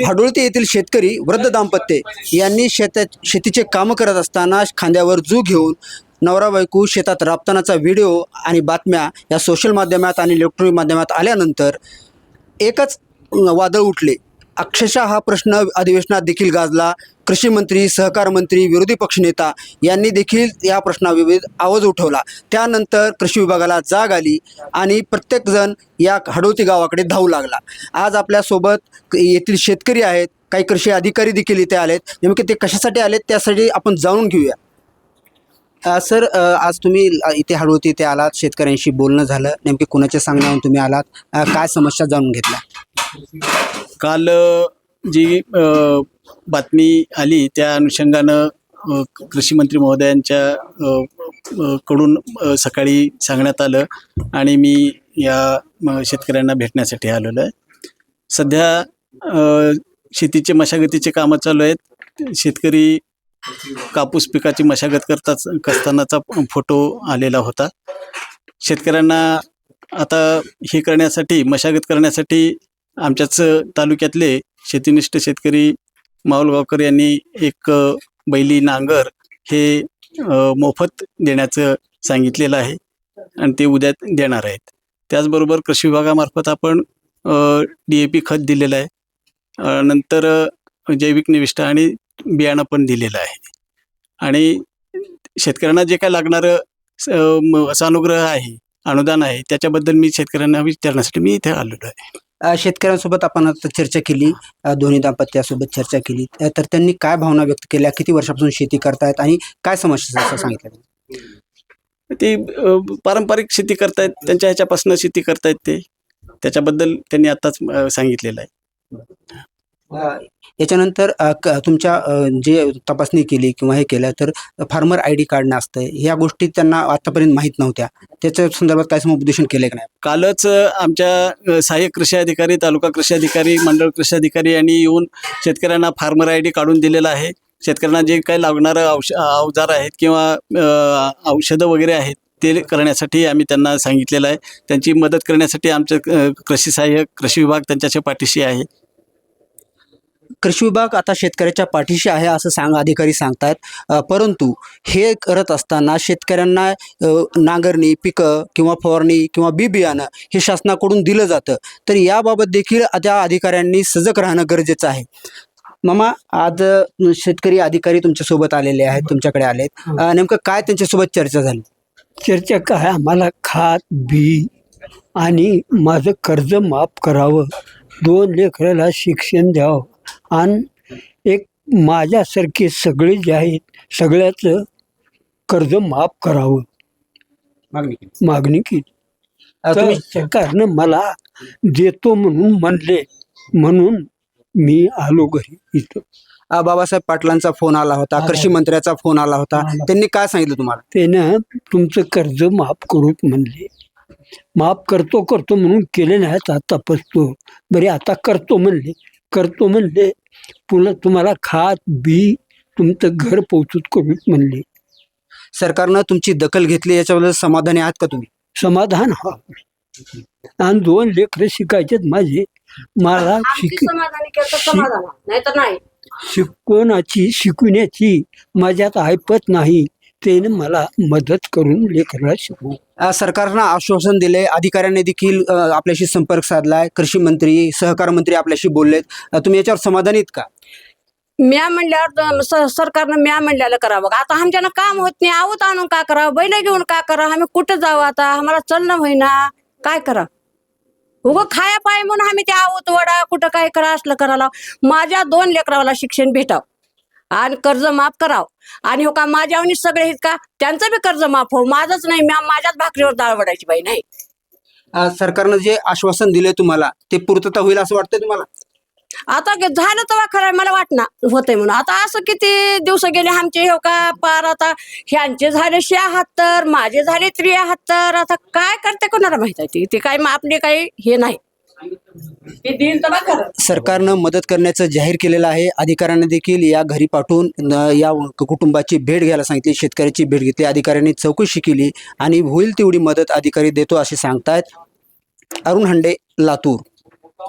हडोळती येथील शेतकरी वृद्ध दाम्पत्य यांनी शेतीचे कामं करत असताना खांद्यावर जू घेऊन नवरा बायको शेतात राबतानाचा व्हिडिओ आणि बातम्या या सोशल माध्यमात आणि इलेक्ट्रॉनिक माध्यमात आल्यानंतर एकच वादळ उठले. अक्षरशः हा प्रश्न अधिवेशनात देखील गाजला. कृषी मंत्री, सहकार मंत्री, विरोधी पक्षनेता यांनी देखील या प्रश्नाविरुद्ध आवाज उठवला. त्यानंतर कृषी विभागाला जाग आली आणि प्रत्येकजण या हडोती गावाकडे धावू लागला. आज आपल्यासोबत येथील शेतकरी आहेत, काही कृषी अधिकारी देखील इथे आलेत. नेमके ते कशासाठी आलेत त्यासाठी आपण जाणून घेऊया. सर, आज तुम्ही इथे हडोती इथे आलात, शेतकऱ्यांशी बोलणं झालं, नेमके कुणाच्या सांगण्यावरून तुम्ही आलात, काय समस्या जाणून घेतल्या? काल जी बातमी आली त्या अनुषंगानं कृषी मंत्री महोदयांच्या कडून सकाळी सांगण्यात आलं आणि मी या शेतकऱ्यांना भेटण्यासाठी आलेलो आहे. सध्या शेतीचे मशागतीचे कामं चालू आहेत. शेतकरी कापूस पिकाची मशागत करतानाचा फोटो आलेला होता. शेतकऱ्यांना आता हे करण्यासाठी, मशागत करण्यासाठी आमच्याच तालुक्यातले शेतीनिष्ठ शेतकरी माऊलगावकर यांनी एक बैली नांगर हे मोफत देण्याचं सांगितलेलं आहे आणि ते उद्या देणार आहेत. त्याचबरोबर कृषी विभागामार्फत आपण DAP खत दिलेलं आहे, नंतर जैविक निविष्ठा आणि बियाणं पण दिलेलं आहे. आणि शेतकऱ्यांना जे काय लागणारं सानुग्रह आहे, अनुदान आहे, त्याच्याबद्दल मी शेतकऱ्यांना विचारण्यासाठी मी इथे आलेलो आहे. शेतकऱ्यांसोबत आपण आता चर्चा केली, दोन्ही दाम्पत्यासोबत चर्चा केली, तर त्यांनी काय भावना व्यक्त केल्या, किती वर्षापासून शेती करतायत आणि काय समस्या असं सांगितलं? ते पारंपरिक शेती करतायत, त्यांच्या ह्याच्यापासून शेती करतायत ते, त्याच्याबद्दल त्यांनी आत्ताच सांगितलेलं आहे. याच्यानंतर तुमच्या जे तपासणी केली किंवा हे केलं तर फार्मर ID कार्ड असतं, ह्या गोष्टी त्यांना आतापर्यंत माहीत नव्हत्या. त्याच्या संदर्भात काय समुपदेशन केलं की नाही? कालच आमच्या सहाय्यक कृषी अधिकारी, तालुका कृषी अधिकारी, मंडळ कृषी अधिकारी यांनी येऊन शेतकऱ्यांना फार्मर ID काढून दिलेलं आहे. शेतकऱ्यांना जे काही लागणारं अवजार आहेत किंवा औषधं वगैरे आहेत ते करण्यासाठी आम्ही त्यांना सांगितलेलं आहे. त्यांची मदत करण्यासाठी आमचं कृषी सहाय्यक, कृषी विभाग त्यांच्याच्या पाठीशी आहे. कृषी विभाग आता शेतकऱ्याच्या पाठीशी आहे असं अधिकारी सांगतायत, परंतु हे करत असताना शेतकऱ्यांना नांगरणी, पिकं किंवा फवारणी किंवा बियाणं हे शासनाकडून दिलं जातं. तर याबाबत देखील त्या अधिकाऱ्यांनी सजग राहणं गरजेचं आहे. मामा, आज शेतकरी अधिकारी तुमच्यासोबत आलेले आहेत, तुमच्याकडे आलेत, नेमकं काय त्यांच्यासोबत चर्चा झाली? चर्चा काय, आम्हाला खात बी आणि माझं कर्ज माफ करावं, 2 लेकराला शिक्षण द्यावं आणि एक माझ्यासारखे सगळे जे आहेत सगळ्याचं कर्ज माफ करावं मागणी केली. तर सरकारनं मला देतो म्हणून म्हणले, म्हणून मी आलो घरी. इथं बाबासाहेब पाटलांचा फोन आला होता, कृषी मंत्र्याचा फोन आला होता, त्यांनी काय सांगितलं तुम्हाला? त्यानं तुमचं कर्ज माफ करूच म्हणले. माफ करतो म्हणून केले नाहीत, आता पसतो बरे, आता करतो म्हणले. पुन्हा तुम्हाला खात बी तुमचं घर पोचूत करूच म्हणले. सरकारनं तुमची दखल घेतली, याच्याबद्दल समाधानी आहात का तुम्ही? समाधान हा. आणि 2 लेकरं शिकायचेत माझे. मला शिकवण्याची माझ्यात ऐपत नाही. त्याने मला मदत करून लेकराला शिकवू. सरकारनं आश्वासन दिले, अधिकाऱ्यांनी देखील आपल्याशी संपर्क साधलाय, कृषी मंत्री, सहकार मंत्री आपल्याशी बोललेत, तुम्ही याच्यावर समाधानी आहेत का? म्या म्हणल्यावर सरकारनं म्या म्हणल्याला करावं. आता आमच्यानं काम होत नाही, आवत आणून का करावं, बैल घेऊन का करावं, आम्ही कुठं जावं, आता आम्हाला चलणं होईना, काय करा उगं खाया पाय म्हणून आम्ही ते आवत वडा कुठं काय करा असलं करायला. माझ्या 2 लेकराला शिक्षण भेटावं आणि कर्ज माफ करावं आणि हो का माझ्यावनी सगळे आहेत का त्यांचं बी कर्ज माफ हो, माझंच नाही, माझ्याच भाकरीवर डाळ वडायची बाई नाही. सरकारनं जे आश्वासन दिले तुम्हाला ते पूर्तता होईल असं वाटतंय तुम्हाला? आता झालं तेव्हा खरं मला वाटणार होतंय म्हणून. आता असं किती दिवस गेले आमचे हो का पार, आता ह्यांचे झाले 76, माझे झाले 73. आता काय करते कोणाला माहित आहे, ते काय आपले काही हे नाही. सरकारनं मदत करण्याचं जाहीर केलेलं आहे. अधिकाऱ्यांनी देखील या घरी पाठवून या कुटुंबाची भेट घ्यायला सांगितली, शेतकऱ्याची भेट घेतली, अधिकाऱ्यांनी चौकशी केली आणि होईल तेवढी मदत अधिकारी देतो असे सांगतायत. अरुण हंडे, लातूर.